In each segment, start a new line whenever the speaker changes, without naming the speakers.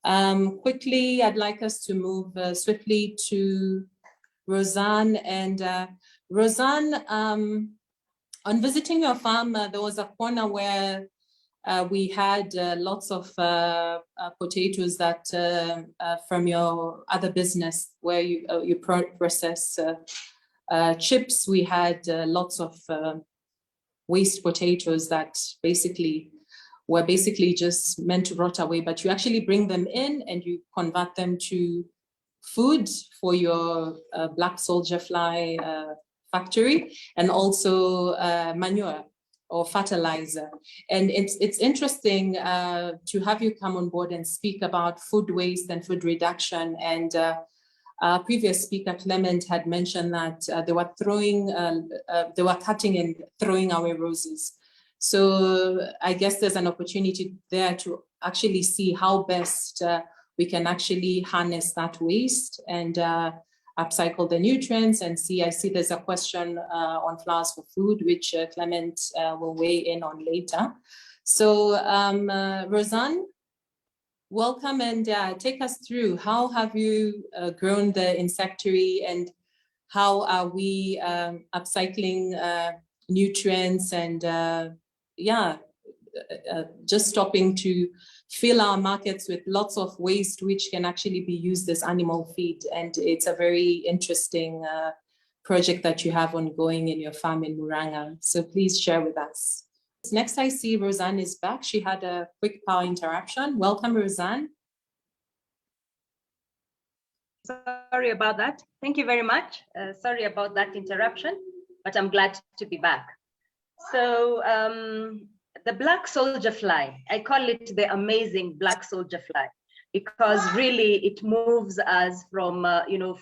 Quickly, I'd like us to move swiftly to Rosanne. And Rosanne, on visiting your farm, there was a corner where we had lots of potatoes that from your other business where you process chips. We had lots of waste potatoes that were just meant to rot away, but you actually bring them in and you convert them to food for your black soldier fly factory, and also manure or fertilizer. And it's interesting to have you come on board and speak about food waste and food reduction. And our previous speaker, Clement, had mentioned that they were cutting and throwing away roses. So I guess there's an opportunity there to actually see how best we can actually harness that waste and upcycle the nutrients and see. I see there's a question on flowers for food, which Clement will weigh in on later. So Rosanne, welcome, and take us through how have you grown the insectary and how are we upcycling nutrients and just stopping to fill our markets with lots of waste which can actually be used as animal feed. And it's a very interesting project that you have ongoing in your farm in Muranga. So please share with us. Next, I see Rosanne is back. She had a quick power interruption. Welcome, Rosanne.
Sorry about that. Thank you very much. Sorry about that interruption, but I'm glad to be back. So the black soldier fly, I call it the amazing black soldier fly, because really it moves us from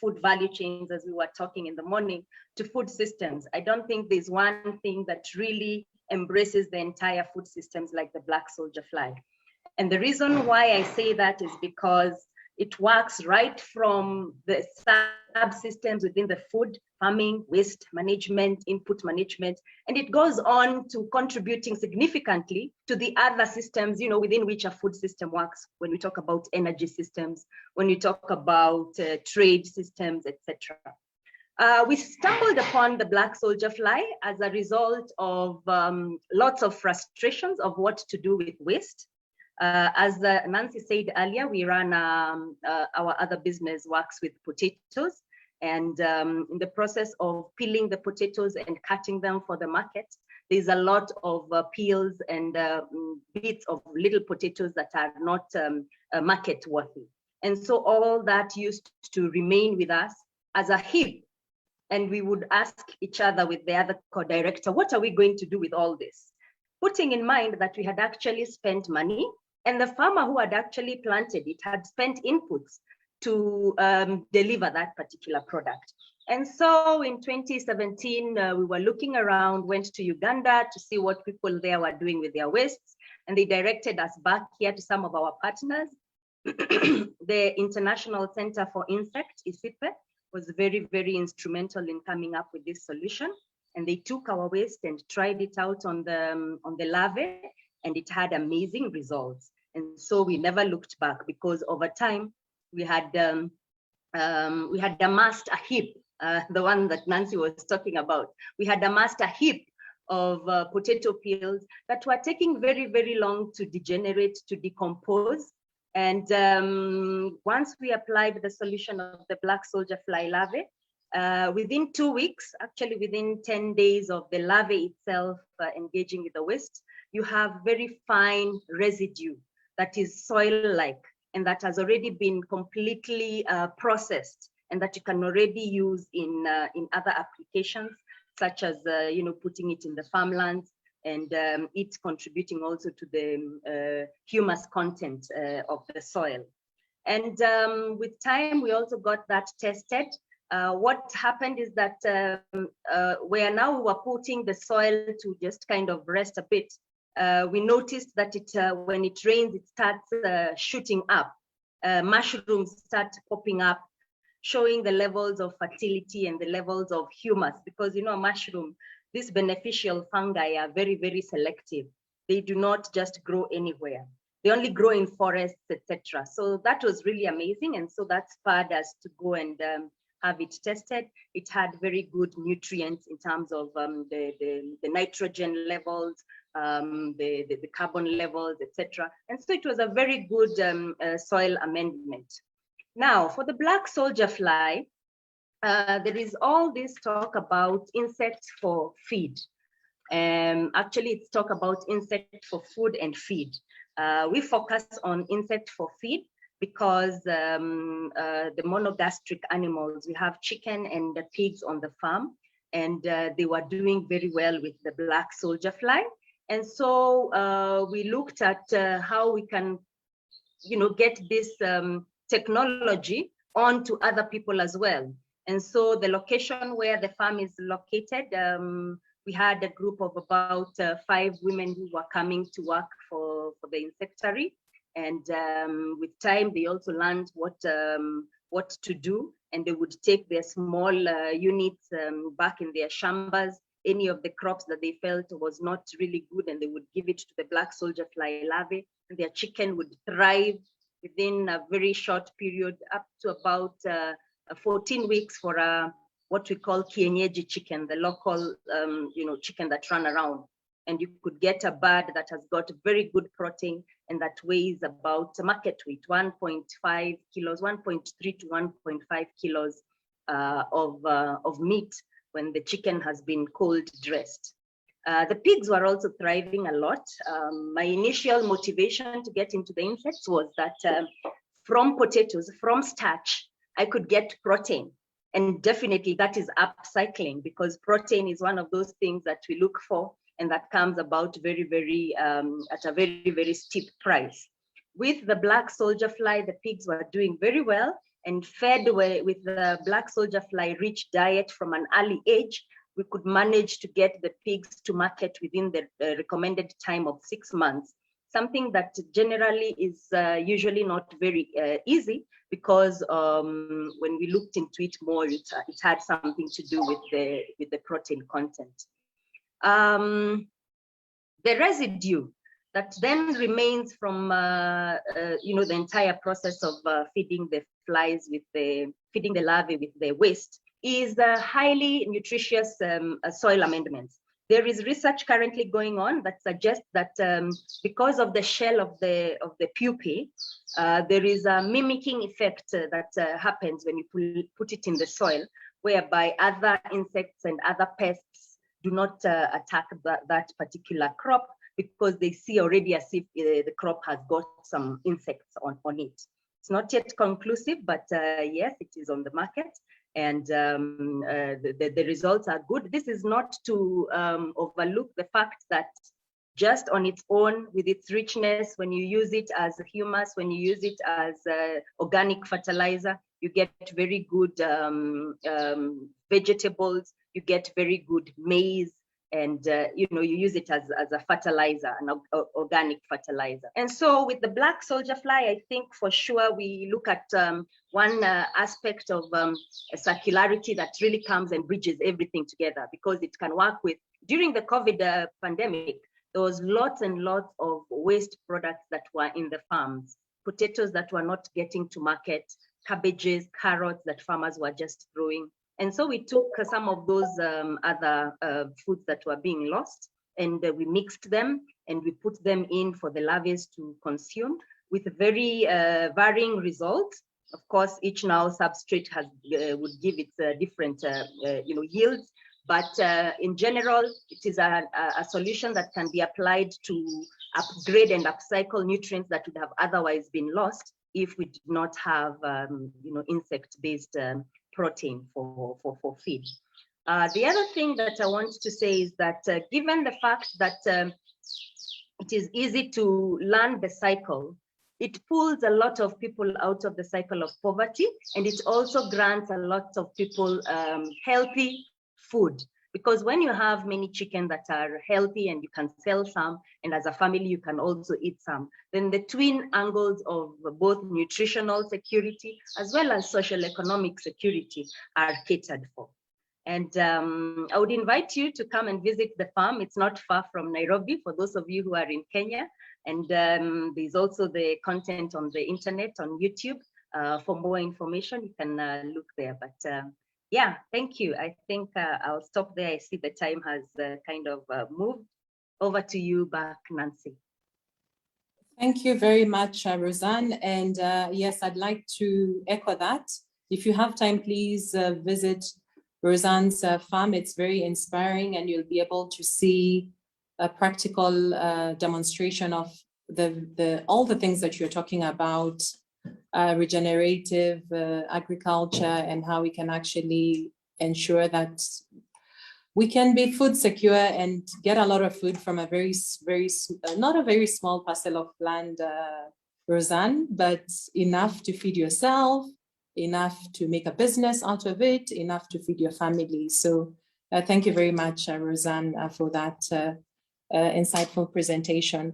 food value chains, as we were talking in the morning, to food systems. I don't think there's one thing that really embraces the entire food systems like the black soldier fly. And the reason why I say that is because it works right from the subsystems within the food, farming, waste management, input management, and it goes on to contributing significantly to the other systems, within which a food system works. When we talk about energy systems, when we talk about trade systems, etc. We stumbled upon the black soldier fly as a result of lots of frustrations of what to do with waste. As Nancy said earlier, we run our other business works with potatoes, and in the process of peeling the potatoes and cutting them for the market, there's a lot of peels and bits of little potatoes that are not market worthy. And so all that used to remain with us as a heap. And we would ask each other with the other co-director, what are we going to do with all this? Putting in mind that we had actually spent money, and the farmer who had actually planted it had spent inputs to deliver that particular product. And so in 2017, we were looking around, went to Uganda to see what people there were doing with their wastes. And they directed us back here to some of our partners. The International Center for Insect, ICIPE, was very, very instrumental in coming up with this solution. And they took our waste and tried it out on the larvae, and it had amazing results. And so we never looked back, because over time we had amassed a heap, the one that Nancy was talking about. We had amassed a heap of potato peels that were taking very, very long to degenerate, to decompose. And once we applied the solution of the black soldier fly larvae, within 2 weeks, actually within 10 days of the larvae itself engaging with the waste, you have very fine residue that is soil-like and that has already been completely processed, and that you can already use in other applications, such as putting it in the farmlands, and it contributing also to the humus content of the soil. And with time, we also got that tested. What happened is that where now we were putting the soil to just kind of rest a bit, we noticed that when it rains, it starts shooting up. Mushrooms start popping up, showing the levels of fertility and the levels of humus, because a mushroom, these beneficial fungi are very, very selective. They do not just grow anywhere. they only grow in forests, etc. So that was really amazing. And so that spurred us to go and have it tested. It had very good nutrients in terms of the nitrogen levels, the carbon levels, etc. And so it was a very good soil amendment. Now, for the black soldier fly, there is all this talk about insects for feed. Actually, it's talk about insect for food and feed. We focus on insect for feed because the monogastric animals, we have chicken and the pigs on the farm, and they were doing very well with the black soldier fly. And so we looked at how we can, get this technology on to other people as well. And so the location where the farm is located, we had a group of about 5 women who were coming to work for the insectary. And with time, they also learned what to do. And they would take their small units back in their shambas. Any of the crops that they felt was not really good, and they would give it to the black soldier fly larvae. And their chicken would thrive within a very short period, up to about 14 weeks for what we call kienyeji chicken, the local chicken that run around. And you could get a bird that has got very good protein and that weighs about market weight, 1.5 kilos, 1.3 to 1.5 kilos of meat when the chicken has been cold dressed. The pigs were also thriving a lot. My initial motivation to get into the insects was that from potatoes, from starch, I could get protein. And definitely that is upcycling, because protein is one of those things that we look for, and that comes about very, very, at a very, very steep price. With the black soldier fly, the pigs were doing very well and fed with the black soldier fly rich diet from an early age. We could manage to get the pigs to market within the recommended time of 6 months, something that generally is usually not very easy, because when we looked into it more, it had something to do with the protein content. The residue that then remains from the entire process of feeding the flies feeding the larvae with the waste is highly nutritious soil amendments. There is research currently going on that suggests that because of the shell of the pupae, there is a mimicking effect that happens when you put it in the soil, whereby other insects and other pests do not attack that particular crop, because they see already as if the crop has got some insects on it. It's not yet conclusive, but yes, it is on the market. And the results are good. This is not to overlook the fact that just on its own, with its richness, when you use it as humus, when you use it as organic fertilizer, you get very good vegetables, you get very good maize, and you use it as a fertilizer, an organic fertilizer. And so with the black soldier fly, I think for sure we look at one aspect of circularity that really comes and bridges everything together, because it can work with, during the COVID pandemic, there was lots and lots of waste products that were in the farms, potatoes that were not getting to market, cabbages, carrots that farmers were just throwing. And so we took some of those other foods that were being lost, and we mixed them and we put them in for the larvae to consume, with very varying results. Of course, each now substrate would give its different yields, but in general, it is a solution that can be applied to upgrade and upcycle nutrients that would have otherwise been lost if we did not have insect-based protein for feed. The other thing that I want to say is that given the fact that it is easy to learn the cycle, it pulls a lot of people out of the cycle of poverty, and it also grants a lot of people healthy food. Because when you have many chickens that are healthy and you can sell some, and as a family you can also eat some, then the twin angles of both nutritional security as well as social economic security are catered for. And I would invite you to come and visit the farm. It's not far from Nairobi, for those of you who are in Kenya. And there's also the content on the internet, on YouTube. For more information, you can look there. But yeah, thank you. I think I'll stop there. I see the time has kind of moved. Over to you back, Nancy.
Thank you very much, Rosanne. And yes, I'd like to echo that. If you have time, please visit Rosanne's farm. It's very inspiring, and you'll be able to see a practical demonstration of all the things that you're talking about, regenerative agriculture, and how we can actually ensure that we can be food secure and get a lot of food from a not a very small parcel of land, Rosanne, but enough to feed yourself, enough to make a business out of it, enough to feed your family. So thank you very much, Rosanne, for that insightful presentation.